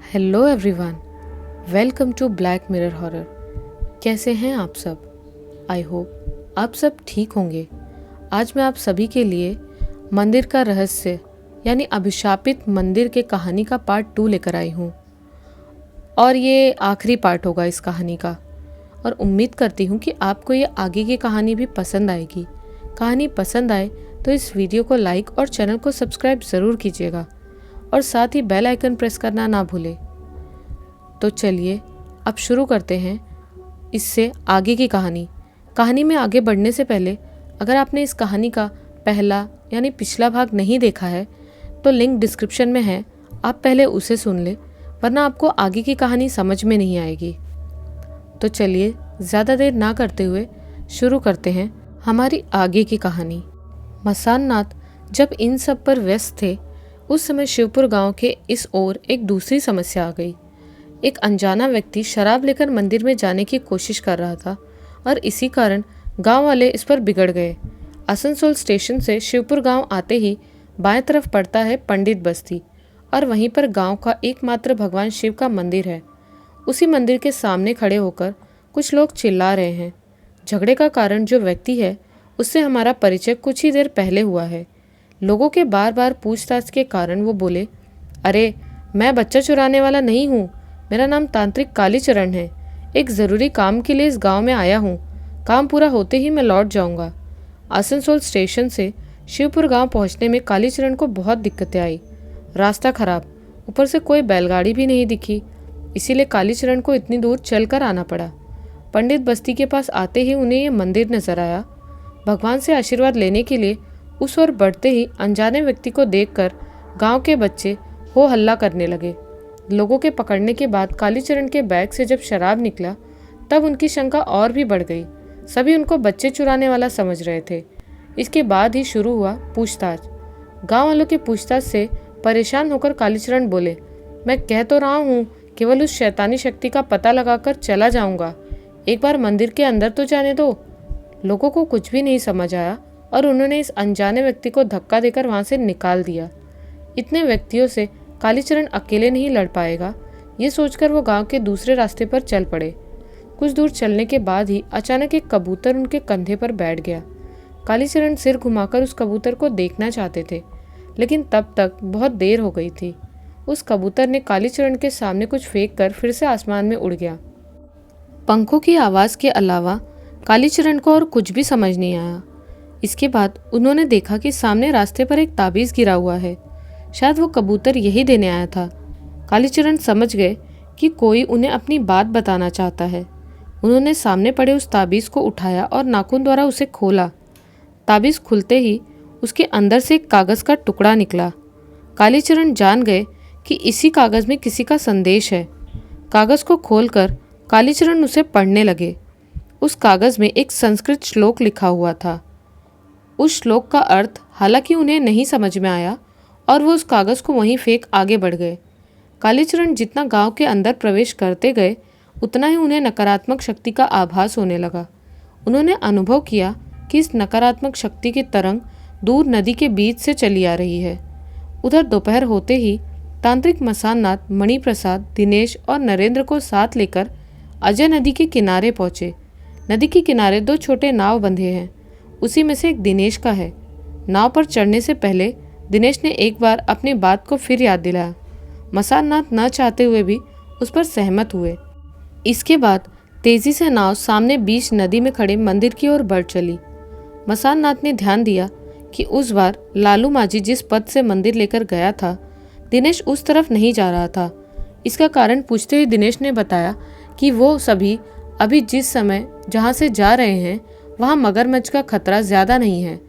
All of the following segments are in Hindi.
Hello everyone, welcome to Black Mirror horror. कैसे हैं आप सब? आई होप आप सब ठीक होंगे। आज मैं आप सभी के लिए मंदिर का रहस्य यानी अभिशापित मंदिर के कहानी का पार्ट 2 लेकर आई हूँ और ये आखिरी पार्ट होगा इस कहानी का। और उम्मीद करती हूँ कि आपको ये आगे की कहानी भी पसंद आएगी। कहानी पसंद आए तो इस वीडियो को लाइक और चैनल को सब्सक्राइब ज़रूर कीजिएगा और साथ ही बेल आइकन प्रेस करना ना भूलें। तो चलिए अब शुरू करते हैं इससे आगे की कहानी में आगे बढ़ने से पहले अगर आपने इस कहानी का पहला यानी पिछला भाग नहीं देखा है तो लिंक डिस्क्रिप्शन में है, आप पहले उसे सुन लें, वरना आपको आगे की कहानी समझ में नहीं आएगी। तो चलिए ज़्यादा देर ना करते हुए शुरू करते हैं हमारी आगे की कहानी। मसान नाथ जब इन सब पर व्यस्त थे उस समय शिवपुर गांव के इस ओर एक दूसरी समस्या आ गई। एक अनजाना व्यक्ति शराब लेकर मंदिर में जाने की कोशिश कर रहा था और इसी कारण गांव वाले इस पर बिगड़ गए। आसनसोल स्टेशन से शिवपुर गांव आते ही बाएं तरफ पड़ता है पंडित बस्ती और वहीं पर गांव का एकमात्र भगवान शिव का मंदिर है। उसी मंदिर के सामने खड़े होकर कुछ लोग चिल्ला रहे हैं। झगड़े का कारण जो व्यक्ति है उससे हमारा परिचय कुछ ही देर पहले हुआ है। लोगों के बार बार पूछताछ के कारण वो बोले, अरे मैं बच्चा चुराने वाला नहीं हूँ, मेरा नाम तांत्रिक कालीचरण है। एक ज़रूरी काम के लिए इस गांव में आया हूँ, काम पूरा होते ही मैं लौट जाऊँगा। आसनसोल स्टेशन से शिवपुर गांव पहुँचने में कालीचरण को बहुत दिक्कतें आई। रास्ता खराब, ऊपर से कोई बैलगाड़ी भी नहीं दिखी, इसीलिए कालीचरण को इतनी दूर चलकर आना पड़ा। पंडित बस्ती के पास आते ही उन्हें यह मंदिर नजर आया। भगवान से आशीर्वाद लेने के लिए उस ओर बढ़ते ही अनजाने व्यक्ति को देखकर गांव के बच्चे हो हल्ला करने लगे। लोगों के पकड़ने के बाद कालीचरण के बैग से जब शराब निकला तब उनकी शंका और भी बढ़ गई। सभी उनको बच्चे चुराने वाला समझ रहे थे। इसके बाद ही शुरू हुआ पूछताछ। गांव वालों के पूछताछ से परेशान होकर कालीचरण बोले, मैं कह तो रहा हूँ केवल उस शैतानी शक्ति का पता लगाकर चला जाऊंगा, एक बार मंदिर के अंदर तो जाने दो। लोगों को कुछ भी नहीं समझ आया और उन्होंने इस अनजाने व्यक्ति को धक्का देकर वहां से निकाल दिया। इतने व्यक्तियों से कालीचरण अकेले नहीं लड़ पाएगा, ये सोचकर वो गांव के दूसरे रास्ते पर चल पड़े। कुछ दूर चलने के बाद ही अचानक एक कबूतर उनके कंधे पर बैठ गया। कालीचरण सिर घुमाकर उस कबूतर को देखना चाहते थे, लेकिन तब तक बहुत देर हो गई थी। उस कबूतर ने कालीचरण के सामने कुछ फेंक कर फिर से आसमान में उड़ गया। पंखों की आवाज़ के अलावा कालीचरण को और कुछ भी समझ नहीं आया। इसके बाद उन्होंने देखा कि सामने रास्ते पर एक ताबीज़ गिरा हुआ है। शायद वो कबूतर यही देने आया था। कालीचरण समझ गए कि कोई उन्हें अपनी बात बताना चाहता है। उन्होंने सामने पड़े उस ताबीज़ को उठाया और नाखून द्वारा उसे खोला। ताबीज़ खुलते ही उसके अंदर से एक कागज़ का टुकड़ा निकला। कालीचरण जान गए कि इसी कागज़ में किसी का संदेश है। कागज़ को खोलकर कालीचरण उसे पढ़ने लगे। उस कागज़ में एक संस्कृत श्लोक लिखा हुआ था। उस श्लोक का अर्थ हालांकि उन्हें नहीं समझ में आया और वो उस कागज़ को वहीं फेंक आगे बढ़ गए। कालीचरण जितना गांव के अंदर प्रवेश करते गए उतना ही उन्हें नकारात्मक शक्ति का आभास होने लगा। उन्होंने अनुभव किया कि इस नकारात्मक शक्ति की तरंग दूर नदी के बीच से चली आ रही है। उधर दोपहर होते ही तांत्रिक मसान नाथ, मणि प्रसाद, दिनेश और नरेंद्र को साथ लेकर अजय नदी के किनारे पहुँचे। नदी के किनारे 2 छोटे नाव बंधे हैं, उसी में से एक दिनेश का है। नाव पर चढ़ने से पहले दिनेश ने एक बार अपनी बात को फिर याद दिलाया। मसान नाथ न चाहते हुए भी उस पर सहमत हुए। इसके बाद तेजी से नाव सामने बीच नदी में खड़े मंदिर की ओर बढ़ चली। मसान नाथ ने ध्यान दिया कि उस बार लालू माझी जिस पथ से मंदिर लेकर गया था, दिनेश उस तरफ नहीं जा रहा था। इसका कारण पूछते ही दिनेश ने बताया कि वो सभी अभी जिस समय जहाँ से जा रहे हैं वहाँ मगरमच्छ का खतरा ज़्यादा नहीं है।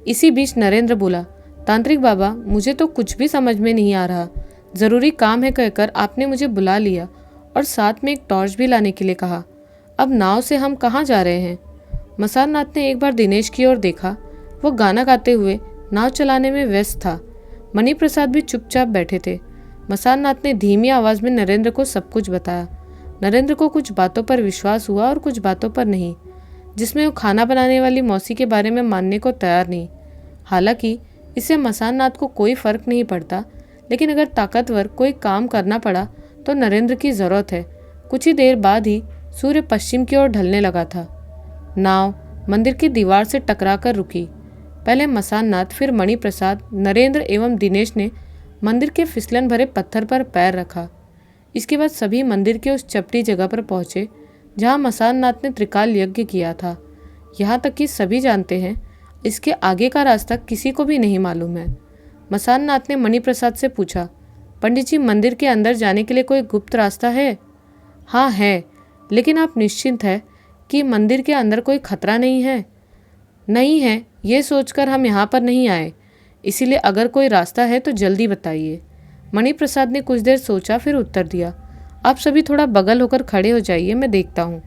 इसी बीच नरेंद्र बोला, तांत्रिक बाबा, मुझे तो कुछ भी समझ में नहीं आ रहा। ज़रूरी काम है कहकर आपने मुझे बुला लिया और साथ में एक टॉर्च भी लाने के लिए कहा। अब नाव से हम कहाँ जा रहे हैं? मसान नाथ ने एक बार दिनेश की ओर देखा। वो गाना गाते हुए नाव चलाने में व्यस्त था। मणि प्रसाद भी चुपचाप बैठे थे। मसान नाथ ने धीमी आवाज़ में नरेंद्र को सब कुछ बताया। नरेंद्र को कुछ बातों पर विश्वास हुआ और कुछ बातों पर नहीं, जिसमें वो खाना बनाने वाली मौसी के बारे में मानने को तैयार नहीं। हालांकि इससे मसान नाथ को कोई फर्क नहीं पड़ता, लेकिन अगर ताकतवर कोई काम करना पड़ा तो नरेंद्र की ज़रूरत है। कुछ ही देर बाद ही सूर्य पश्चिम की ओर ढलने लगा था। नाव मंदिर की दीवार से टकराकर रुकी। पहले मसाननाथ, फिर मणिप्रसाद, नरेंद्र एवं दिनेश ने मंदिर के फिसलन भरे पत्थर पर पैर रखा। इसके बाद सभी मंदिर के उस चपटी जगह पर पहुंचे जहां मसाननाथ ने त्रिकाल यज्ञ किया था। यहाँ तक कि सभी जानते हैं, इसके आगे का रास्ता किसी को भी नहीं मालूम है। मसाननाथ ने मणिप्रसाद से पूछा, पंडित जी, मंदिर के अंदर जाने के लिए कोई गुप्त रास्ता है? हाँ है, लेकिन आप निश्चिंत हैं कि मंदिर के अंदर कोई खतरा नहीं है? नहीं है, ये सोचकर हम यहाँ पर नहीं आए, इसीलिए अगर कोई रास्ता है तो जल्दी बताइए। मणिप्रसाद ने कुछ देर सोचा, फिर उत्तर दिया, आप सभी थोड़ा बगल होकर खड़े हो जाइए, मैं देखता हूँ।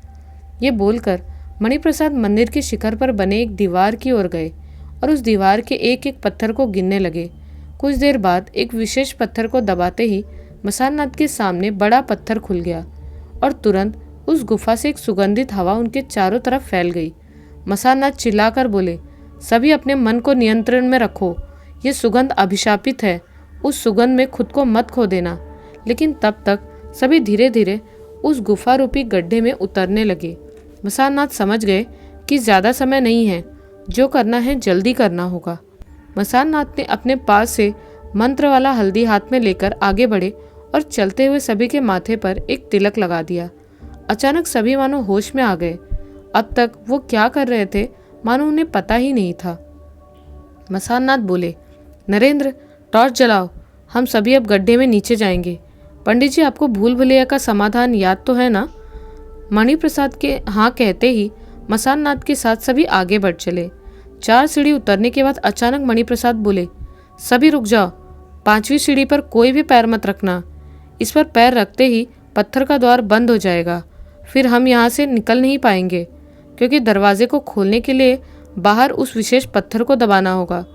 ये बोलकर मणिप्रसाद मंदिर के शिखर पर बने एक दीवार की ओर गए और उस दीवार के एक एक पत्थर को गिनने लगे। कुछ देर बाद एक विशेष पत्थर को दबाते ही मसाननाथ के सामने बड़ा पत्थर खुल गया और तुरंत उस गुफा से एक सुगंधित हवा उनके चारों तरफ फैल गई। मसाननाथ चिल्लाकर बोले, सभी अपने मन को नियंत्रण में रखो, ये सुगंध अभिशापित है, उस सुगंध में खुद को मत खो देना। लेकिन तब तक सभी धीरे धीरे उस गुफा रूपी गड्ढे में उतरने लगे। मसाननाथ समझ गए कि ज़्यादा समय नहीं है, जो करना है जल्दी करना होगा। मसाननाथ ने अपने पास से मंत्र वाला हल्दी हाथ में लेकर आगे बढ़े और चलते हुए सभी के माथे पर एक तिलक लगा दिया। अचानक सभी मानो होश में आ गए। अब तक वो क्या कर रहे थे मानो उन्हें पता ही नहीं था। मसाननाथ बोले, नरेंद्र, टॉर्च जलाओ, हम सभी अब गड्ढे में नीचे जाएंगे। पंडित जी, आपको भूल भुलैया का समाधान याद तो है ना? मणिप्रसाद के हाँ कहते ही मसाननाथ के साथ सभी आगे बढ़ चले। 4 सीढ़ी उतरने के बाद अचानक मणिप्रसाद बोले, सभी रुक जाओ, 5वीं सीढ़ी पर कोई भी पैर मत रखना। इस पर पैर रखते ही पत्थर का द्वार बंद हो जाएगा, फिर हम यहाँ से निकल नहीं पाएंगे, क्योंकि दरवाजे को खोलने के लिए बाहर उस विशेष पत्थर को दबाना होगा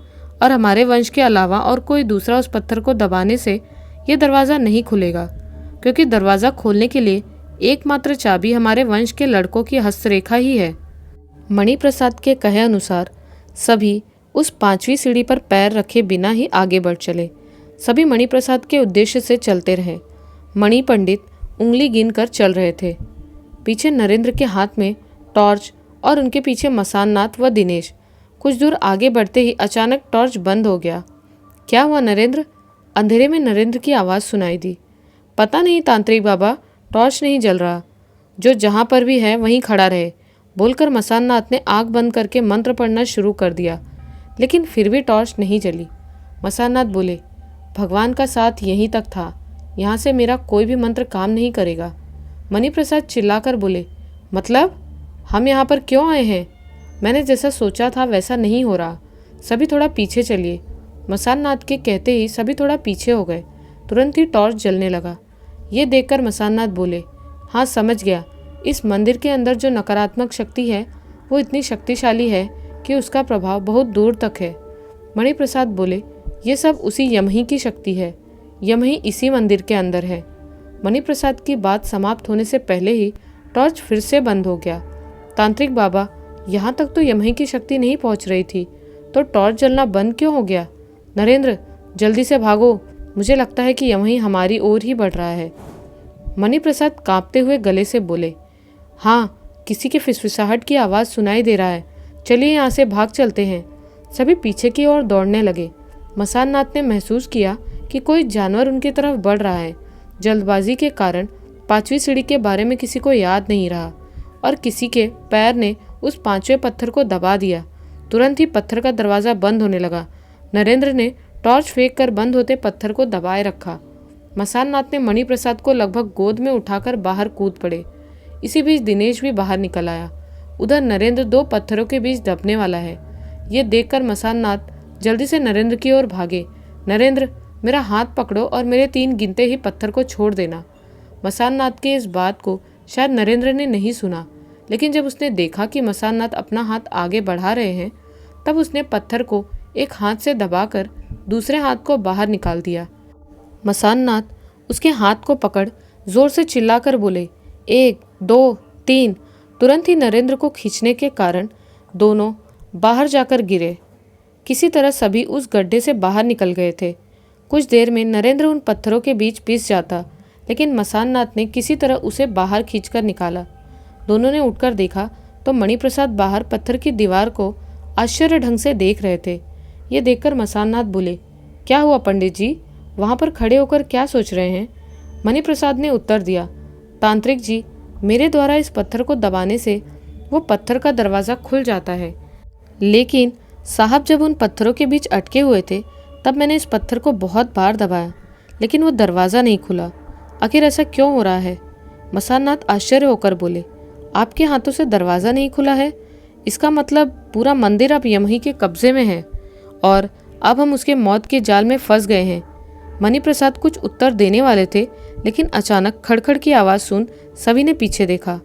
और हमारे वंश के अलावा और कोई दूसरा उस पत्थर को दबाने से ये दरवाज़ा नहीं खुलेगा, क्योंकि दरवाज़ा खोलने के लिए एकमात्र चाबी हमारे वंश के लड़कों की हस्तरेखा ही है। मणिप्रसाद के कहे अनुसार सभी उस 5वीं सीढ़ी पर पैर रखे बिना ही आगे बढ़ चले। सभी मणिप्रसाद के उद्देश्य से चलते रहे। मणि पंडित उंगली गिनकर चल रहे थे। पीछे नरेंद्र के हाथ में टॉर्च और उनके पीछे मसाननाथ व दिनेश। कुछ दूर आगे बढ़ते ही अचानक टॉर्च बंद हो गया। क्या हुआ नरेंद्र? अंधेरे में नरेंद्र की आवाज़ सुनाई दी। पता नहीं तांत्रिक बाबा, टॉर्च नहीं जल रहा। जो जहाँ पर भी है वहीं खड़ा रहे, बोलकर मसाननाथ ने आँख बंद करके मंत्र पढ़ना शुरू कर दिया, लेकिन फिर भी टॉर्च नहीं जली। मसाननाथ बोले, भगवान का साथ यहीं तक था, यहाँ से मेरा कोई भी मंत्र काम नहीं करेगा। मणिप्रसाद चिल्लाकर बोले, मतलब हम यहाँ पर क्यों आए हैं? मैंने जैसा सोचा था वैसा नहीं हो रहा, सभी थोड़ा पीछे चलिए। मसाननाथ के कहते ही सभी थोड़ा पीछे हो गए। तुरंत ही टॉर्च जलने लगा। ये देखकर मसाननाथ बोले, हाँ समझ गया, इस मंदिर के अंदर जो नकारात्मक शक्ति है वो इतनी शक्तिशाली है कि उसका प्रभाव बहुत दूर तक है। मणिप्रसाद बोले, ये सब उसी यमही की शक्ति है, यमही इसी मंदिर के अंदर है। मणिप्रसाद की बात समाप्त होने से पहले ही टॉर्च फिर से बंद हो गया। तांत्रिक बाबा, यहाँ तक तो यमही की शक्ति नहीं पहुँच रही थी, तो टॉर्च जलना बंद क्यों हो गया? नरेंद्र, जल्दी से भागो, मुझे लगता है कि यमही हमारी ओर ही बढ़ रहा है। मणिप्रसाद कांपते हुए गले से बोले, हाँ, किसी के फिसफिसाहट की आवाज़ सुनाई दे रहा है, चलिए यहाँ से भाग चलते हैं। सभी पीछे की ओर दौड़ने लगे। मसाननाथ ने महसूस किया कि कोई जानवर उनकी तरफ बढ़ रहा है। जल्दबाजी के कारण 5वीं सीढ़ी के बारे में किसी को याद नहीं रहा और किसी के पैर ने उस 5वें पत्थर को दबा दिया। तुरंत ही पत्थर का दरवाज़ा बंद होने लगा। नरेंद्र ने टॉर्च फेंक कर बंद होते पत्थर को दबाए रखा। मसाननाथ ने मणिप्रसाद को लगभग गोद में उठाकर बाहर कूद पड़े। इसी बीच दिनेश भी बाहर निकल आया। उधर नरेंद्र 2 पत्थरों के बीच दबने वाला है। ये देखकर मसाननाथ जल्दी से नरेंद्र की ओर भागे। नरेंद्र, मेरा हाथ पकड़ो और मेरे 3 गिनते ही पत्थर को छोड़ देना। मसाननाथ की इस बात को शायद नरेंद्र ने नहीं सुना, लेकिन जब उसने देखा कि मसाननाथ अपना हाथ आगे बढ़ा रहे हैं, तब उसने पत्थर को एक हाथ से दबाकर दूसरे हाथ को बाहर निकाल दिया। मसाननाथ उसके हाथ को पकड़ जोर से चिल्लाकर बोले, 1, 2, 3। तुरंत ही नरेंद्र को खींचने के कारण दोनों बाहर जाकर गिरे। किसी तरह सभी उस गड्ढे से बाहर निकल गए थे। कुछ देर में नरेंद्र उन पत्थरों के बीच पिस जाता, लेकिन मसाननाथ ने किसी तरह उसे बाहर खींचकर निकाला। दोनों ने उठकर देखा तो मणिप्रसाद बाहर पत्थर की दीवार को आश्चर्य ढंग से देख रहे थे। ये देखकर मसाननाथ बोले, क्या हुआ पंडित जी, वहाँ पर खड़े होकर क्या सोच रहे हैं? मणिप्रसाद ने उत्तर दिया, तांत्रिक जी, मेरे द्वारा इस पत्थर को दबाने से वो पत्थर का दरवाज़ा खुल जाता है। लेकिन साहब जब उन पत्थरों के बीच अटके हुए थे तब मैंने इस पत्थर को बहुत बार दबाया, लेकिन वो दरवाज़ा नहीं खुला। आखिर ऐसा क्यों हो रहा है? मसाननाथ आश्चर्य होकर बोले, आपके हाथों से दरवाज़ा नहीं खुला है? इसका मतलब पूरा मंदिर अब यमही के कब्जे में है और अब हम उसके मौत के जाल में फंस गए हैं। मणिप्रसाद कुछ उत्तर देने वाले थे, लेकिन अचानक खड़खड़ की आवाज़ सुन सभी ने पीछे देखा।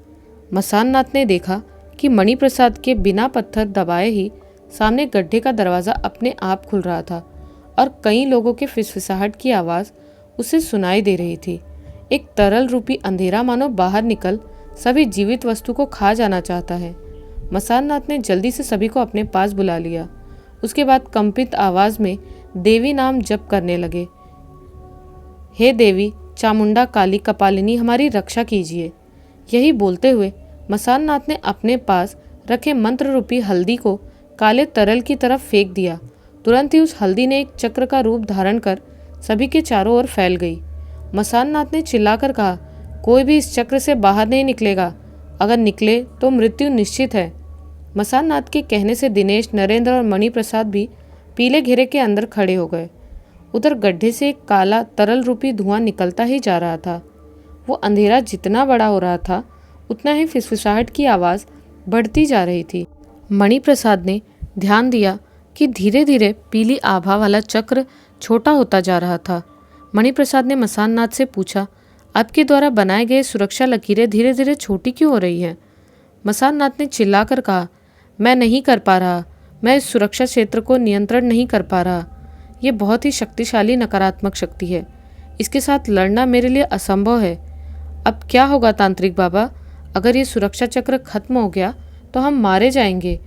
मसाननाथ ने देखा कि मणिप्रसाद के बिना पत्थर दबाए ही सामने गड्ढे का दरवाज़ा अपने आप खुल रहा था और कई लोगों के फिसफिसाहट की आवाज़ उसे सुनाई दे रही थी। एक तरल रूपी अंधेरा मानो बाहर निकल सभी जीवित वस्तु को खा जाना चाहता है। मसाननाथ ने जल्दी से सभी को अपने पास बुला लिया। उसके बाद कंपित आवाज़ में देवी नाम जप करने लगे। हे देवी चामुंडा काली कपालिनी, हमारी रक्षा कीजिए। यही बोलते हुए मसाननाथ ने अपने पास रखे मंत्र रूपी हल्दी को काले तरल की तरफ फेंक दिया। तुरंत ही उस हल्दी ने एक चक्र का रूप धारण कर सभी के चारों ओर फैल गई। मसाननाथ ने चिल्लाकर कहा, कोई भी इस चक्र से बाहर नहीं निकलेगा, अगर निकले तो मृत्यु निश्चित है। मसाननाथ के कहने से दिनेश, नरेंद्र और मणिप्रसाद भी पीले घेरे के अंदर खड़े हो गए। उधर गड्ढे से एक काला तरल रूपी धुआं निकलता ही जा रहा था। वो अंधेरा जितना बड़ा हो रहा था उतना ही फिसफिसाहट की आवाज़ बढ़ती जा रही थी। मणिप्रसाद ने ध्यान दिया कि धीरे धीरे पीली आभा वाला चक्र छोटा होता जा रहा था। मणिप्रसाद ने मसाननाथ से पूछा, आपके द्वारा बनाए गए सुरक्षा लकीरें धीरे धीरे छोटी क्यों हो रही हैं? मसाननाथ ने चिल्लाकर कहा, मैं नहीं कर पा रहा, मैं इस सुरक्षा क्षेत्र को नियंत्रण नहीं कर पा रहा। ये बहुत ही शक्तिशाली नकारात्मक शक्ति है, इसके साथ लड़ना मेरे लिए असंभव है। अब क्या होगा तांत्रिक बाबा? अगर ये सुरक्षा चक्र खत्म हो गया तो हम मारे जाएंगे।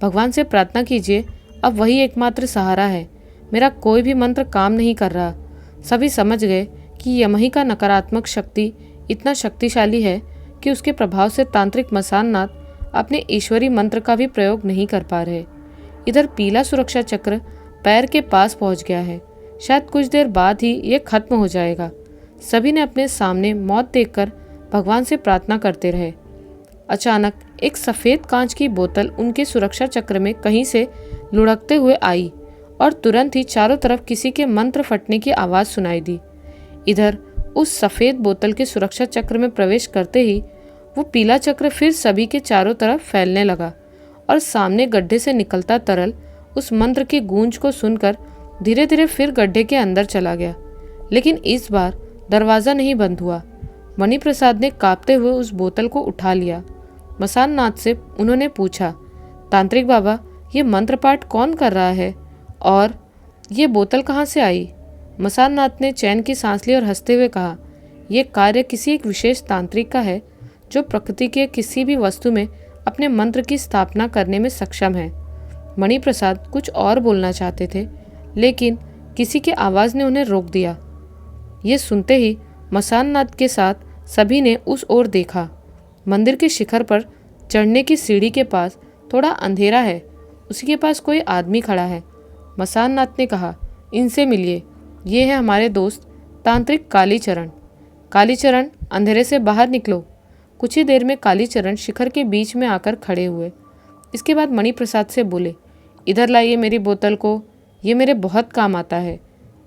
भगवान से प्रार्थना कीजिए, अब वही एकमात्र सहारा है। मेरा कोई भी मंत्र काम नहीं कर रहा। सभी समझ गए कि यमही का नकारात्मक शक्ति इतना शक्तिशाली है कि उसके प्रभाव से तांत्रिक मसाननाथ अपने ईश्वरी मंत्र का भी प्रयोग नहीं कर पा रहे। इधर पीला सुरक्षा चक्र पैर के पास पहुंच गया है। शायद कुछ देर बाद ही ये खत्म हो जाएगा। सभी ने अपने सामने मौत देखकर भगवान से प्रार्थना करते रहे। अचानक एक सफ़ेद कांच की बोतल उनके सुरक्षा चक्र में कहीं से लुढ़कते हुए आई और तुरंत ही चारों तरफ किसी के मंत्र फटने की आवाज़ सुनाई दी। इधर उस सफ़ेद बोतल के सुरक्षा चक्र में प्रवेश करते ही वो पीला चक्र फिर सभी के चारों तरफ फैलने लगा और सामने गड्ढे से निकलता तरल उस मंत्र की गूंज को सुनकर धीरे धीरे फिर गड्ढे के अंदर चला गया। लेकिन इस बार दरवाज़ा नहीं बंद हुआ। मणिप्रसाद ने कांपते हुए उस बोतल को उठा लिया। मसाननाथ से उन्होंने पूछा, तांत्रिक बाबा, ये मंत्र पाठ कौन कर रहा है और ये बोतल कहाँ से आई? मसाननाथ ने चैन की सांस ली और हंसते हुए कहा, यह कार्य किसी एक विशेष तांत्रिक का है जो प्रकृति के किसी भी वस्तु में अपने मंत्र की स्थापना करने में सक्षम है। मणिप्रसाद कुछ और बोलना चाहते थे, लेकिन किसी की आवाज़ ने उन्हें रोक दिया। ये सुनते ही मसाननाथ के साथ सभी ने उस ओर देखा। मंदिर के शिखर पर चढ़ने की सीढ़ी के पास थोड़ा अंधेरा है, उसी के पास कोई आदमी खड़ा है। मसाननाथ ने कहा, इनसे मिलिए, ये है हमारे दोस्त तांत्रिक कालीचरण। कालीचरण, अंधेरे से बाहर निकलो। कुछ ही देर में कालीचरण शिखर के बीच में आकर खड़े हुए। इसके बाद मणिप्रसाद से बोले, इधर लाइए मेरी बोतल को, ये मेरे बहुत काम आता है।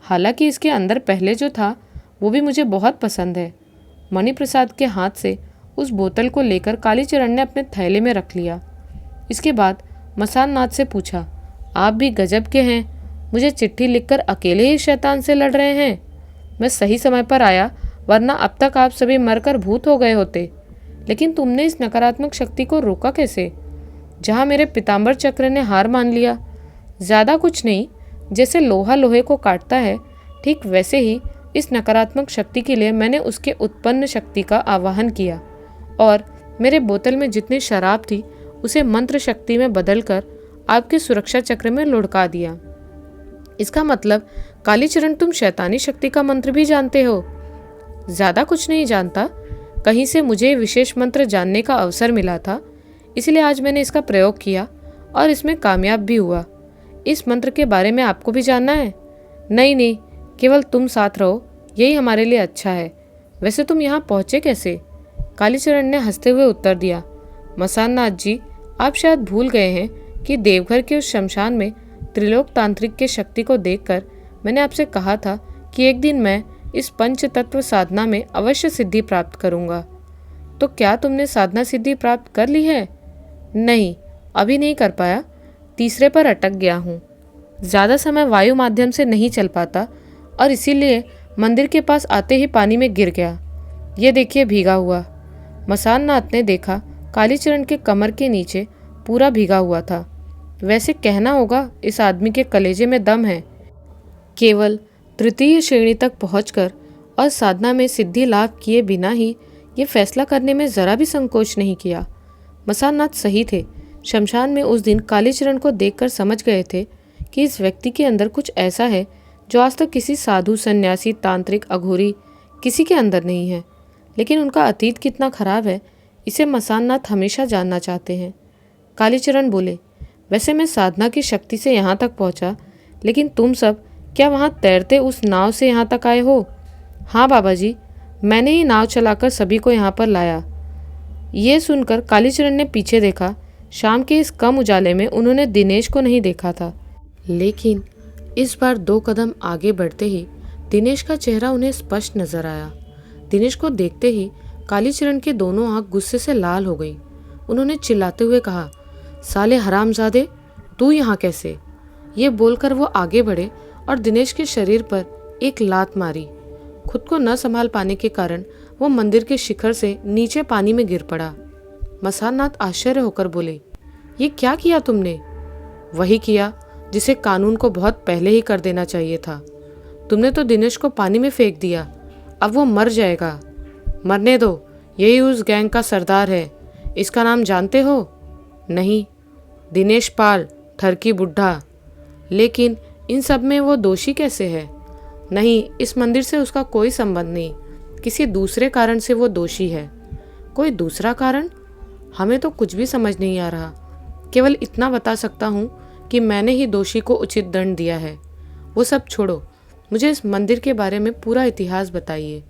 हालांकि इसके अंदर पहले जो था वो भी मुझे बहुत पसंद है। मणिप्रसाद के हाथ से उस बोतल को लेकर कालीचरण ने अपने थैले में रख लिया। इसके बाद मसाननाथ से पूछा, आप भी गजब के हैं, मुझे चिट्ठी लिखकर अकेले ही शैतान से लड़ रहे हैं। मैं सही समय पर आया, वरना अब तक आप सभी मरकर भूत हो गए होते। लेकिन तुमने इस नकारात्मक शक्ति को रोका कैसे? जहाँ मेरे पीताम्बर चक्र ने हार मान लिया। ज़्यादा कुछ नहीं, जैसे लोहा लोहे को काटता है, ठीक वैसे ही इस नकारात्मक शक्ति के लिए मैंने उसके उत्पन्न शक्ति का आवाहन किया और मेरे बोतल में जितनी शराब थी उसे मंत्र शक्ति में बदलकर आपके सुरक्षा चक्र में लुढ़का दिया। इसका मतलब कालीचरण, तुम शैतानी शक्ति का मंत्र भी जानते हो? ज़्यादा कुछ नहीं जानता, कहीं से मुझे विशेष मंत्र जानने का अवसर मिला था, इसलिए आज मैंने इसका प्रयोग किया और इसमें कामयाब भी हुआ। इस मंत्र के बारे में आपको भी जानना है? नहीं नहीं, केवल तुम साथ रहो, यही हमारे लिए अच्छा है। वैसे तुम यहाँ पहुँचे कैसे? कालीचरण ने हंसते हुए उत्तर दिया, मसान नाथ जी, आप शायद भूल गए हैं कि देवघर के उस शमशान में त्रिलोक तांत्रिक के शक्ति को देखकर मैंने आपसे कहा था कि एक दिन मैं इस पंच तत्व साधना में अवश्य सिद्धि प्राप्त करूंगा। तो क्या तुमने साधना सिद्धि प्राप्त कर ली है? नहीं, अभी नहीं कर पाया, तीसरे पर अटक गया हूँ। ज़्यादा समय वायु माध्यम से नहीं चल पाता और इसीलिए मंदिर के पास आते ही पानी में गिर गया। ये देखिए भीगा हुआ। मसान नाथ ने देखा कालीचरण के कमर के नीचे पूरा भीगा हुआ था। वैसे कहना होगा इस आदमी के कलेजे में दम है। केवल तृतीय श्रेणी तक पहुंचकर और साधना में सिद्धि लाभ किए बिना ही ये फैसला करने में जरा भी संकोच नहीं किया। मसान नाथ सही थे। शमशान में उस दिन कालीचरण को देखकर समझ गए थे कि इस व्यक्ति के अंदर कुछ ऐसा है जो आज तक किसी साधु, सन्यासी, तांत्रिक, अघोरी किसी के अंदर नहीं है। लेकिन उनका अतीत कितना खराब है, इसे मसान नाथ हमेशा जानना चाहते हैं। कालीचरण बोले, वैसे मैं साधना की शक्ति से यहाँ तक पहुँचा, लेकिन तुम सब क्या वहाँ तैरते उस नाव से यहाँ तक आए हो? हाँ बाबा जी, मैंने ही नाव चलाकर सभी को यहाँ पर लाया। ये सुनकर कालीचरण ने पीछे देखा। शाम के इस कम उजाले में उन्होंने दिनेश को नहीं देखा था, लेकिन इस बार 2 कदम आगे बढ़ते ही दिनेश का चेहरा उन्हें स्पष्ट नजर आया। दिनेश को देखते ही कालीचरण के दोनों आंख गुस्से से लाल हो गई। उन्होंने चिल्लाते हुए कहा, साले हरामजादे, तू यहाँ कैसे? ये बोलकर वो आगे बढ़े और दिनेश के शरीर पर एक लात मारी। खुद को न संभाल पाने के कारण वो मंदिर के शिखर से नीचे पानी में गिर पड़ा। मसान नाथ आश्चर्य होकर बोले, ये क्या किया तुमने? वही किया जिसे कानून को बहुत पहले ही कर देना चाहिए था। तुमने तो दिनेश को पानी में फेंक दिया, अब वो मर जाएगा। मरने दो, यही उस गैंग का सरदार है। इसका नाम जानते हो? नहीं, दिनेश पाल, ठरकी बुड्ढा। लेकिन इन सब में वो दोषी कैसे है? नहीं, इस मंदिर से उसका कोई संबंध नहीं, किसी दूसरे कारण से वो दोषी है। कोई दूसरा कारण? हमें तो कुछ भी समझ नहीं आ रहा। केवल इतना बता सकता हूँ कि मैंने ही दोषी को उचित दंड दिया है। वो सब छोड़ो, मुझे इस मंदिर के बारे में पूरा इतिहास बताइए।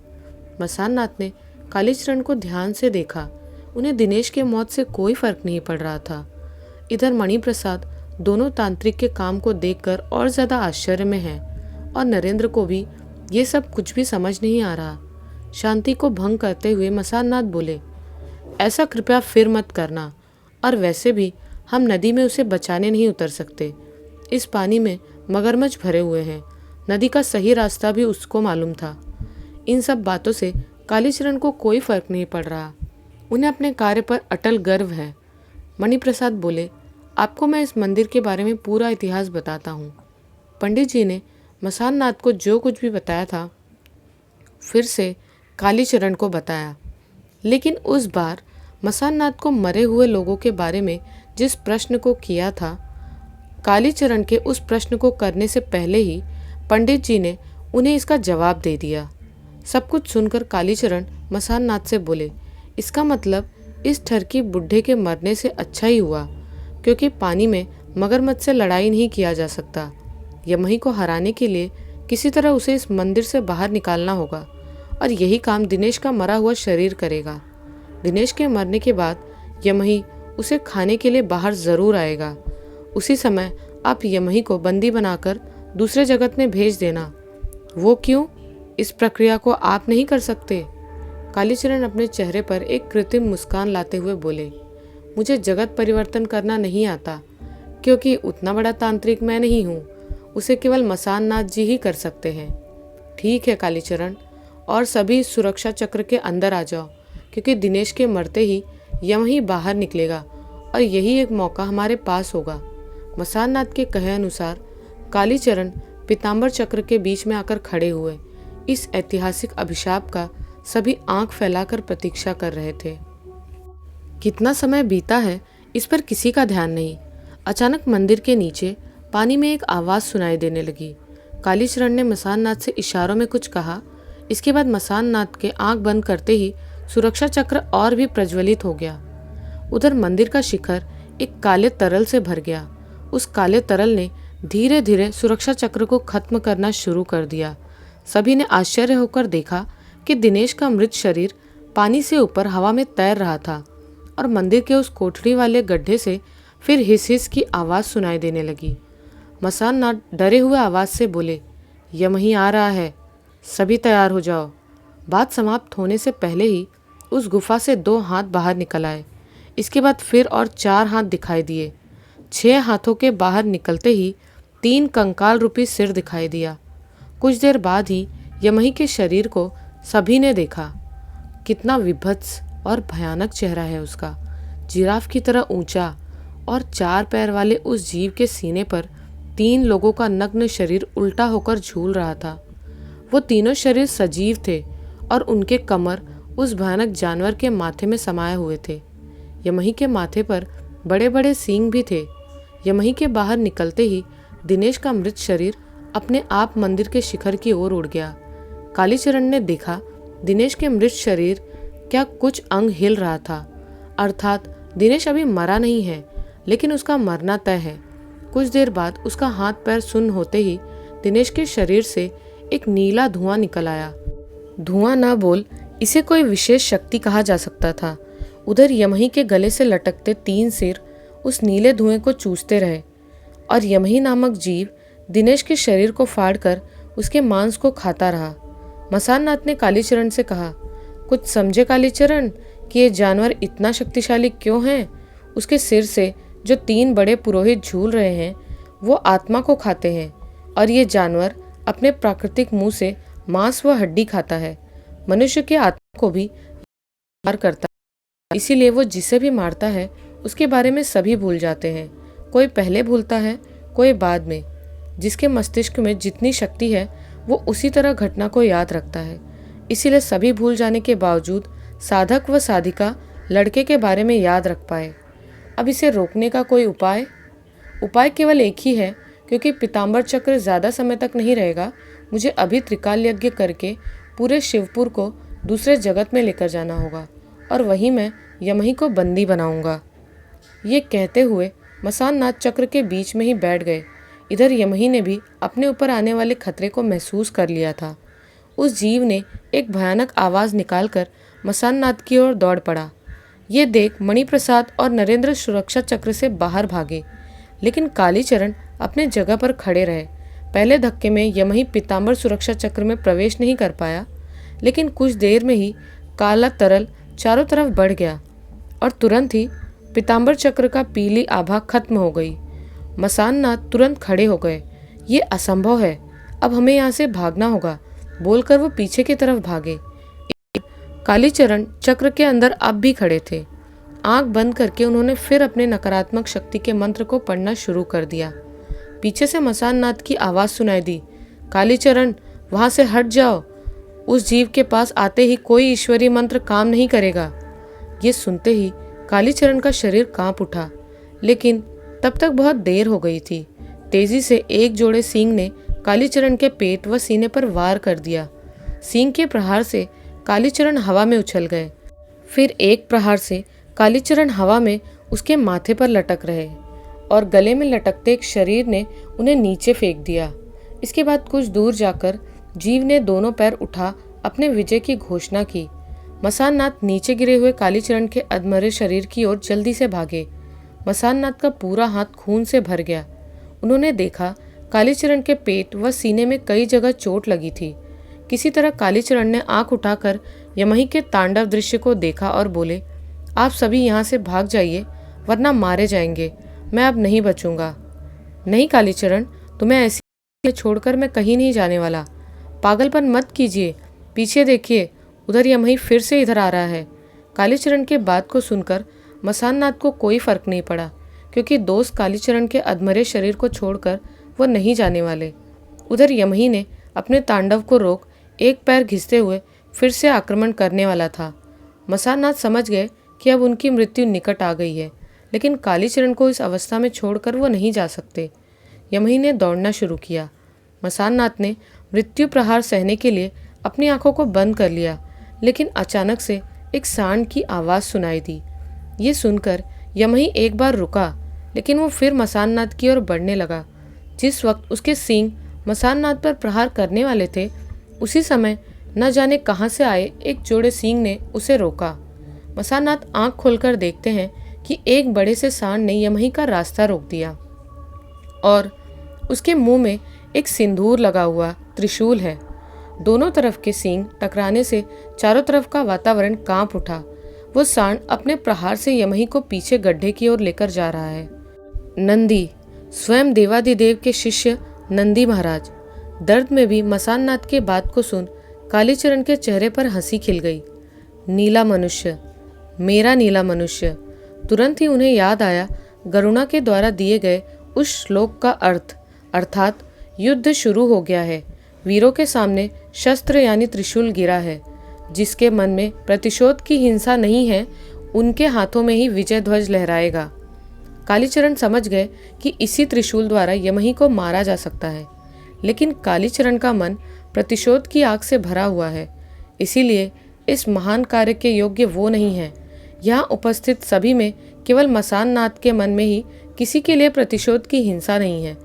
मसान नाथ ने कालीचरण को ध्यान से देखा। उन्हें दिनेश के मौत से कोई फर्क नहीं पड़ रहा था। इधर मणिप्रसाद दोनों तांत्रिक के काम को देखकर और ज्यादा आश्चर्य में है, और नरेंद्र को भी ये सब कुछ भी समझ नहीं आ रहा। शांति को भंग करते हुए मसान नाथ बोले, ऐसा कृपया फिर मत करना, और वैसे भी हम नदी में उसे बचाने नहीं उतर सकते। इस पानी में मगरमच्छ भरे हुए हैं। नदी का सही रास्ता भी उसको मालूम था। इन सब बातों से कालीचरण को कोई फर्क नहीं पड़ रहा। उन्हें अपने कार्य पर अटल गर्व है। मणिप्रसाद बोले, आपको मैं इस मंदिर के बारे में पूरा इतिहास बताता हूँ। पंडित जी ने मसान नाथ को जो कुछ भी बताया था फिर से कालीचरण को बताया, लेकिन उस बार मसान नाथ को मरे हुए लोगों के बारे में जिस प्रश्न को किया था, कालीचरण के उस प्रश्न को करने से पहले ही पंडित जी ने उन्हें इसका जवाब दे दिया। सब कुछ सुनकर कालीचरण मसान नाथ से बोले, इसका मतलब इस ठरकी बुड्ढे के मरने से अच्छा ही हुआ, क्योंकि पानी में मगरमच्छ से लड़ाई नहीं किया जा सकता। यमही को हराने के लिए किसी तरह उसे इस मंदिर से बाहर निकालना होगा, और यही काम दिनेश का मरा हुआ शरीर करेगा। दिनेश के मरने के बाद यमही उसे खाने के लिए बाहर जरूर आएगा। उसी समय आप यमही को बंदी बनाकर दूसरे जगत में भेज देना। वो क्यों? इस प्रक्रिया को आप नहीं कर सकते? कालीचरण अपने चेहरे पर एक कृत्रिम मुस्कान लाते हुए बोले, मुझे जगत परिवर्तन करना नहीं आता, क्योंकि उतना बड़ा तांत्रिक मैं नहीं हूँ। उसे केवल मसान नाथ जी ही कर सकते हैं। ठीक है कालीचरण, और सभी सुरक्षा चक्र के अंदर आ जाओ, क्योंकि दिनेश के मरते ही यमही बाहर निकलेगा, और यही एक मौका हमारे पास होगा। मसान नाथ के कहे अनुसार कालीचरण पीताम्बर चक्र के बीच में आकर खड़े हुए। इस ऐतिहासिक अभिशाप का सभी आंख फैलाकर प्रतीक्षा कर रहे थे। कितना समय बीता है इस पर किसी का ध्यान नहीं। अचानक मंदिर के नीचे पानी में एक आवाज सुनाई देने लगी। कालीचरण ने मसान नाथ से इशारों में कुछ कहा। इसके बाद मसान नाथ के आंख बंद करते ही सुरक्षा चक्र और भी प्रज्वलित हो गया। उधर मंदिर का शिखर एक काले तरल से भर गया। उस काले तरल ने धीरे धीरे सुरक्षा चक्र को खत्म करना शुरू कर दिया। सभी ने आश्चर्य होकर देखा कि दिनेश का मृत शरीर पानी से ऊपर हवा में तैर रहा था और मंदिर के उस कोठरी वाले गड्ढे से फिर हिस हिस की आवाज़ सुनाई देने लगी। मसान नाथ डरे हुए आवाज़ से बोले, यमही आ रहा है, सभी तैयार हो जाओ। बात समाप्त होने से पहले ही उस गुफा से 2 हाथ बाहर निकल आए। इसके बाद फिर और 4 हाथ दिखाई दिए। 6 हाथों के बाहर निकलते ही 3 कंकाल रूपी सिर दिखाई दिया। कुछ देर बाद ही यमही के शरीर को सभी ने देखा। कितना विभत्स और भयानक चेहरा है उसका। जिराफ की तरह ऊंचा और 4 पैर वाले उस जीव के सीने पर 3 लोगों का नग्न शरीर उल्टा होकर झूल रहा था। वो तीनों शरीर सजीव थे और उनके कमर उस भयानक जानवर के माथे में समाये हुए थे। यमही के माथे पर बड़े बड़े सींग भी थे। यमही के बाहर निकलते ही दिनेश का मृत शरीर अपने आप मंदिर के शिखर की ओर उड़ गया। कालीचरण ने देखा दिनेश के मृत शरीर क्या कुछ अंग हिल रहा था, अर्थात दिनेश अभी मरा नहीं है, लेकिन उसका मरना तय है। कुछ देर बाद उसका हाथ पैर सुन्न होते ही दिनेश के शरीर से एक नीला धुआं निकल आया। धुआं ना बोल, इसे कोई विशेष शक्ति कहा जा सकता था। उधर यमही के गले से लटकते 3 सिर उस नीले धुएं को चूसते रहे और यमही नामक जीव दिनेश के शरीर को फाड़कर उसके मांस को खाता रहा। मसान नाथ ने कालीचरण से कहा, कुछ समझे कालीचरण कि ये जानवर इतना शक्तिशाली क्यों है? उसके सिर से जो 3 बड़े पुरोहित झूल रहे हैं वो आत्मा को खाते हैं और ये जानवर अपने प्राकृतिक मुंह से मांस व हड्डी खाता है। मनुष्य के आत्मा को भी मार करता है, इसीलिए वो जिसे भी मारता है उसके बारे में सभी भूल जाते हैं। कोई पहले भूलता है, कोई बाद में। जिसके मस्तिष्क में जितनी शक्ति है वो उसी तरह घटना को याद रखता है। इसीलिए सभी भूल जाने के बावजूद साधक व साधिका लड़के के बारे में याद रख पाए। अब इसे रोकने का कोई उपाय केवल एक ही है, क्योंकि पीताम्बर चक्र ज़्यादा समय तक नहीं रहेगा। मुझे अभी त्रिकाल यज्ञ करके पूरे शिवपुर को दूसरे जगत में लेकर जाना होगा और वहीं मैं यमही को बंदी बनाऊंगा। ये कहते हुए मसान नाथ चक्र के बीच में ही बैठ गए। इधर यमही ने भी अपने ऊपर आने वाले खतरे को महसूस कर लिया था। उस जीव ने एक भयानक आवाज़ निकालकर मसान नाथ की ओर दौड़ पड़ा। ये देख मणिप्रसाद और नरेंद्र सुरक्षा चक्र से बाहर भागे, लेकिन कालीचरण अपने जगह पर खड़े रहे। पहले धक्के में यमही पीताम्बर सुरक्षा चक्र में प्रवेश नहीं कर पाया, लेकिन कुछ देर में ही काला तरल चारों तरफ बढ़ गया और तुरंत ही पीताम्बर चक्र का पीली आभा खत्म हो गई। मसान नाथ तुरंत खड़े हो गए। ये असंभव है, अब हमें यहाँ से भागना होगा, बोलकर वो पीछे की तरफ भागे। कालीचरण चक्र के अंदर अब भी खड़े थे। आंख बंद करके उन्होंने फिर अपने नकारात्मक शक्ति के मंत्र को पढ़ना शुरू कर दिया। पीछे से मसान नाथ की आवाज़ सुनाई दी, कालीचरण वहाँ से हट जाओ, उस जीव के पास आते ही कोई ईश्वरीय मंत्र काम नहीं करेगा। ये सुनते ही कालीचरण का शरीर कांप उठा, लेकिन तब तक बहुत देर हो गई थी। तेजी से एक जोड़े सींग ने कालीचरण के पेट व सीने पर वार कर दिया। सींग के प्रहार से कालीचरण हवा में उछल गए। फिर एक प्रहार से कालीचरण हवा में उसके माथे पर लटक रहे और गले में लटकते एक शरीर ने उन्हें नीचे फेंक दिया। इसके बाद कुछ दूर जाकर जीव ने दोनों पैर उठा अपने विजय की घोषणा की। मसान नाथ नीचे गिरे हुए कालीचरण के अधमरे शरीर की ओर जल्दी से भागे। मसान नाथ का पूरा हाथ खून से भर गया। उन्होंने देखा कालीचरण के पेट व सीने में कई जगह चोट लगी थी। किसी तरह कालीचरण ने आंख उठाकर यमही के तांडव दृश्य को देखा और बोले, आप सभी यहाँ से भाग जाइए वरना मारे जाएंगे, मैं अब नहीं बचूंगा। नहीं कालीचरण, तुम्हें ऐसी छोड़कर मैं कहीं नहीं जाने वाला। पागलपन मत कीजिए, पीछे देखिए, उधर यमही फिर से इधर आ रहा है। कालीचरण के बात को सुनकर मसान नाथ को कोई फर्क नहीं पड़ा, क्योंकि दोस्त कालीचरण के अधमरे शरीर को छोड़कर वो नहीं जाने वाले। उधर यमही ने अपने तांडव को रोक एक पैर घिसते हुए फिर से आक्रमण करने वाला था। मसान नाथ समझ गए कि अब उनकी मृत्यु निकट आ गई है, लेकिन कालीचरण को इस अवस्था में छोड़कर वो नहीं जा सकते। यमही ने दौड़ना शुरू किया। मसान नाथ ने मृत्यु प्रहार सहने के लिए अपनी आंखों को बंद कर लिया, लेकिन अचानक से एक सांड की आवाज़ सुनाई दी। ये सुनकर यमही एक बार रुका, लेकिन वो फिर मसाननाथ की ओर बढ़ने लगा। जिस वक्त उसके सींग मसाननाथ पर प्रहार करने वाले थे, उसी समय न जाने कहाँ से आए एक जोड़े सींग ने उसे रोका। मसाननाथ आंख खोलकर देखते हैं कि एक बड़े से सांड ने यमही का रास्ता रोक दिया और उसके मुंह में एक सिंदूर लगा हुआ त्रिशूल है। दोनों तरफ के सींग टकराने से चारों तरफ का वातावरण कांप उठा। वो सांड अपने प्रहार से यमही को पीछे गड्ढे की ओर लेकर जा रहा है। नंदी, स्वयं देवादिदेव के शिष्य नंदी महाराज, दर्द में भी मसाननाथ के बात को सुन कालीचरण के चेहरे पर हंसी खिल गई। नीला मनुष्य, मेरा नीला मनुष्य। तुरंत ही उन्हें याद आया गरुणा के द्वारा दिए गए उस श्लोक का अर्थ, अर्थात युद्ध शुरू हो गया है। वीरों के सामने शस्त्र यानी त्रिशूल गिरा है। जिसके मन में प्रतिशोध की हिंसा नहीं है, उनके हाथों में ही विजय ध्वज लहराएगा। कालीचरण समझ गए कि इसी त्रिशूल द्वारा यमही को मारा जा सकता है, लेकिन कालीचरण का मन प्रतिशोध की आग से भरा हुआ है। इसीलिए इस महान कार्य के योग्य वो नहीं है। यहाँ उपस्थित सभी में केवल मसाननाथ के मन में ही किसी के लिए प्रतिशोध की हिंसा नहीं है।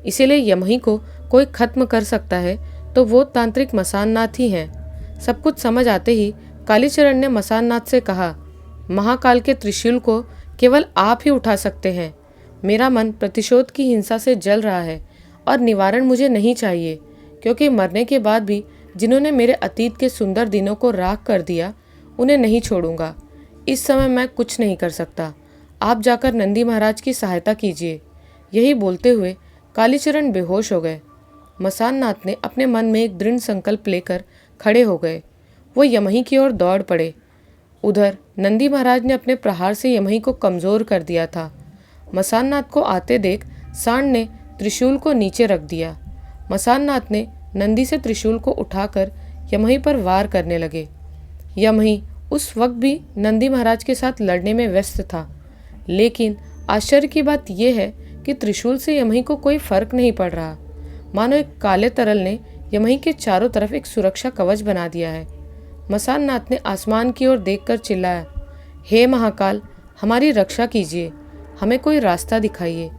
इसीलिए यमही को कोई खत्म कर सकता है तो वो तांत्रिक मसाननाथ ही हैं। सब कुछ समझ आते ही कालीचरण ने मसाननाथ से कहा, महाकाल के त्रिशूल को केवल आप ही उठा सकते हैं। मेरा मन प्रतिशोध की हिंसा से जल रहा है और निवारण मुझे नहीं चाहिए, क्योंकि मरने के बाद भी जिन्होंने मेरे अतीत के सुंदर दिनों को राख कर दिया, उन्हें नहीं छोड़ूंगा। इस समय मैं कुछ नहीं कर सकता। आप जाकर नंदी महाराज की सहायता कीजिए। यही बोलते हुए कालीचरण बेहोश हो गए। मसाननाथ ने अपने मन में एक दृढ़ संकल्प लेकर खड़े हो गए। वो यमही की ओर दौड़ पड़े। उधर नंदी महाराज ने अपने प्रहार से यमही को कमजोर कर दिया था। मसाननाथ को आते देख सांड ने त्रिशूल को नीचे रख दिया। मसाननाथ ने नंदी से त्रिशूल को उठाकर यमही पर वार करने लगे। यमही उस वक्त भी नंदी महाराज के साथ लड़ने में व्यस्त था, लेकिन आश्चर्य की बात यह है कि त्रिशूल से यमही को कोई फर्क नहीं पड़ रहा। मानो एक काले तरल ने यमही के चारों तरफ एक सुरक्षा कवच बना दिया है। मसाननाथ ने आसमान की ओर देखकर चिल्लाया, हे महाकाल, हमारी रक्षा कीजिए, हमें कोई रास्ता दिखाइए।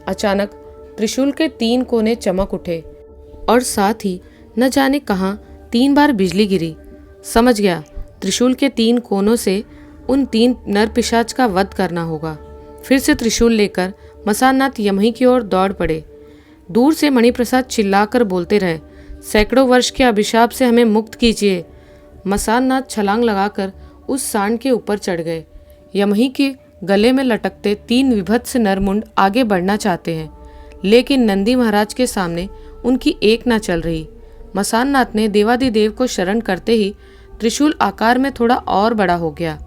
अचानक त्रिशूल के 3 कोने चमक उठे और साथ ही न जाने कहाँ 3 बार बिजली गिरी। समझ गया, त्रिशूल के 3 कोनों से उन 3 नर पिशाच का वध करना होगा। फिर से त्रिशूल लेकर मसाननाथ यमही की ओर दौड़ पड़े। दूर से मणिप्रसाद चिल्लाकर बोलते रहे, सैकड़ों वर्ष के अभिशाप से हमें मुक्त कीजिए। मसाननाथ छलांग लगाकर उस सांड के ऊपर चढ़ गए। यमही के गले में लटकते 3 विभत्स नरमुंड आगे बढ़ना चाहते हैं, लेकिन नंदी महाराज के सामने उनकी एक न चल रही। मसाननाथ ने देवादिदेव को शरण करते ही त्रिशूल आकार में थोड़ा और बड़ा हो गया।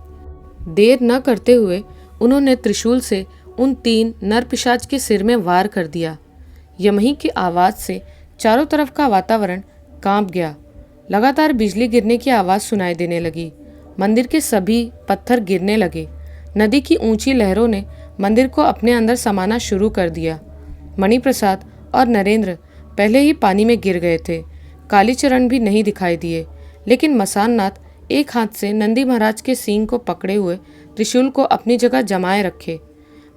देर न करते हुए उन्होंने त्रिशूल से उन 3 नर पिशाच के सिर में वार कर दिया। यमही की आवाज़ से चारों तरफ का वातावरण कांप गया। लगातार बिजली गिरने की आवाज़ सुनाई देने लगी। मंदिर के सभी पत्थर गिरने लगे। नदी की ऊंची लहरों ने मंदिर को अपने अंदर समाना शुरू कर दिया। मणिप्रसाद और नरेंद्र पहले ही पानी में गिर गए थे। कालीचरण भी नहीं दिखाई दिए, लेकिन मसाननाथ एक हाथ से नंदी महाराज के सींग को पकड़े हुए त्रिशूल को अपनी जगह जमाए रखे।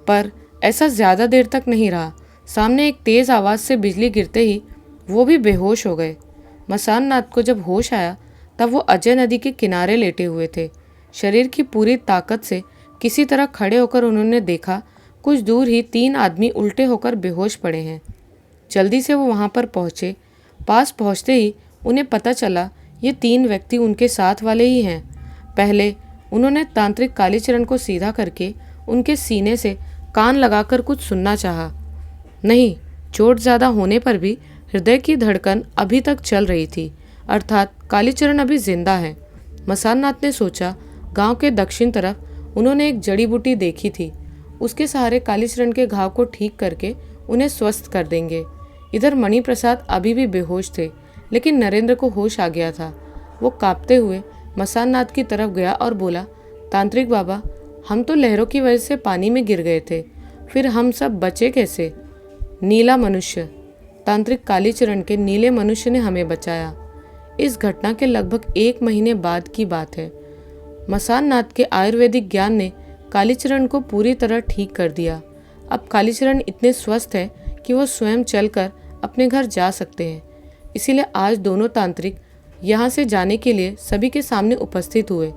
पर ऐसा ज्यादा देर तक नहीं रहा। सामने एक तेज आवाज से बिजली गिरते ही वो भी बेहोश हो गए। मसाननाथ को जब होश आया तब वो अजय नदी के किनारे लेटे हुए थे। शरीर की पूरी ताकत से किसी तरह खड़े होकर उन्होंने देखा, कुछ दूर ही 3 आदमी उल्टे होकर बेहोश पड़े हैं। जल्दी से वो वहाँ पर पहुँचे। पास पहुँचते ही उन्हें पता चला ये 3 व्यक्ति उनके साथ वाले ही हैं। पहले उन्होंने तांत्रिक कालीचरण को सीधा करके उनके सीने से कान लगाकर कुछ सुनना चाहा। नहीं, चोट ज़्यादा होने पर भी हृदय की धड़कन अभी तक चल रही थी, अर्थात कालीचरण अभी जिंदा है। मसाननाथ ने सोचा, गांव के दक्षिण तरफ उन्होंने एक जड़ी बूटी देखी थी, उसके सहारे कालीचरण के घाव को ठीक करके उन्हें स्वस्थ कर देंगे। इधर मणिप्रसाद अभी भी बेहोश थे, लेकिन नरेंद्र को होश आ गया था। वो कांपते हुए मसाननाथ की तरफ गया और बोला, तांत्रिक बाबा, हम तो लहरों की वजह से पानी में गिर गए थे, फिर हम सब बचे कैसे? नीला मनुष्य, तांत्रिक कालीचरण के नीले मनुष्य ने हमें बचाया। इस घटना के लगभग 1 महीने बाद की बात है। मसान नाथ के आयुर्वेदिक ज्ञान ने कालीचरण को पूरी तरह ठीक कर दिया। अब कालीचरण इतने स्वस्थ है कि वो स्वयं चलकर अपने घर जा सकते हैं। इसीलिए आज दोनों तांत्रिक यहाँ से जाने के लिए सभी के सामने उपस्थित हुए।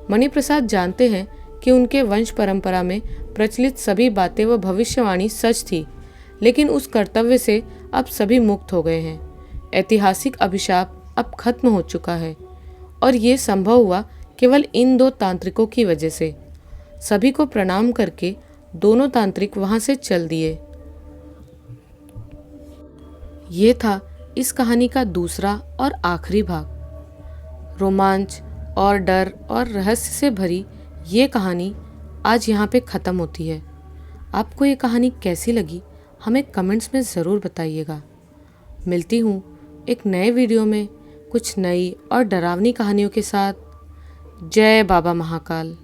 मणिप्रसाद जानते हैं कि उनके वंश परंपरा में प्रचलित सभी बातें व भविष्यवाणी सच थी, लेकिन उस कर्तव्य से अब सभी मुक्त हो गए हैं। ऐतिहासिक अभिशाप अब खत्म हो चुका है और ये संभव हुआ केवल इन 2 तांत्रिकों की वजह से। सभी को प्रणाम करके दोनों तांत्रिक वहां से चल दिए। ये था इस कहानी का दूसरा और आखिरी भाग। रोमांच और डर और रहस्य से भरी ये कहानी आज यहाँ पे ख़त्म होती है। आपको ये कहानी कैसी लगी हमें कमेंट्स में ज़रूर बताइएगा। मिलती हूँ एक नए वीडियो में कुछ नई और डरावनी कहानियों के साथ। जय बाबा महाकाल।